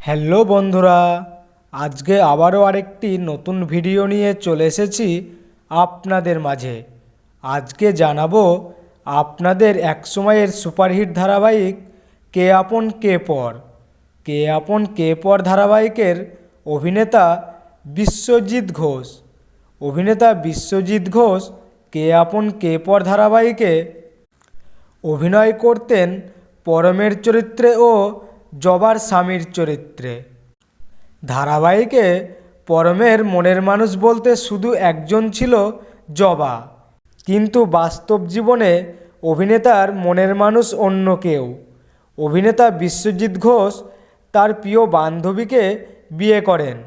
Hello বন্ধুরা, আজকে আবারও আরেকটি নতুন ভিডিও নিয়ে চলে এসেছি আপনাদের মাঝে। আজকে জানাবো আপনাদের একসময়ের সুপারহিট ধারাবাহিক কে আপন কে পর। কে আপন কে পর ধারাবাহিকের অভিনেতা বিশ্বজিৎ ঘোষ। অভিনেতা বিশ্বজিৎ ঘোষ কে আপন কে পর ধারাবাহিকে অভিনয় করতেন পরমের চরিত্রে ও জবার স্বামীর চরিত্রে। ধারাবাহিকে পরমের মনের মানুষ বলতে শুধু একজন ছিল, জবা। কিন্তু বাস্তব জীবনে অভিনেতার মনের মানুষ অন্য কেউ। অভিনেতা বিশ্বজিৎ ঘোষ তার প্রিয় বান্ধবীকে বিয়ে করেন।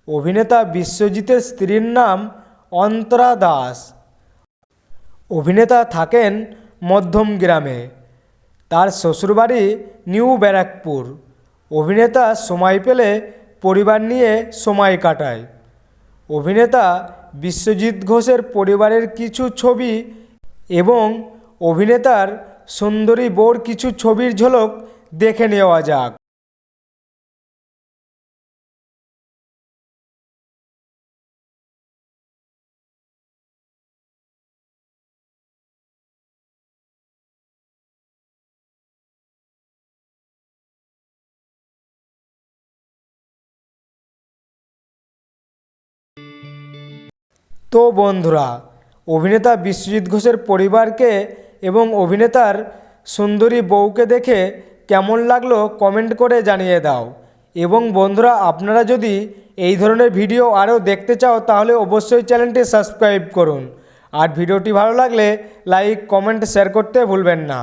অভিনেতা বিশ্বজিতের স্ত্রীর নাম অন্তরা দাস। অভিনেতা থাকেন মধ্যম গ্রামে, তার শ্বশুরবাড়ি নিউ ব্যারাকপুর। অভিনেতা সময় পেলে পরিবার নিয়ে সময় কাটায়। অভিনেতা বিশ্বজিৎ ঘোষের পরিবারের কিছু ছবি এবং অভিনেতার সুন্দরী বউর কিছু ছবির ঝলক দেখে নেওয়া যাক। তো বন্ধুরা, অভিনেতা বিশ্বজিৎ ঘোষের পরিবারকে এবং অভিনেতার সুন্দরী বউকে দেখে কেমন লাগলো কমেন্ট করে জানিয়ে দাও। এবং বন্ধুরা, আপনারা যদি এই ধরনের ভিডিও আরও দেখতে চাও তাহলে অবশ্যই চ্যানেলটি সাবস্ক্রাইব করুন। আর ভিডিওটি ভালো লাগলে লাইক, কমেন্ট, শেয়ার করতে ভুলবেন না।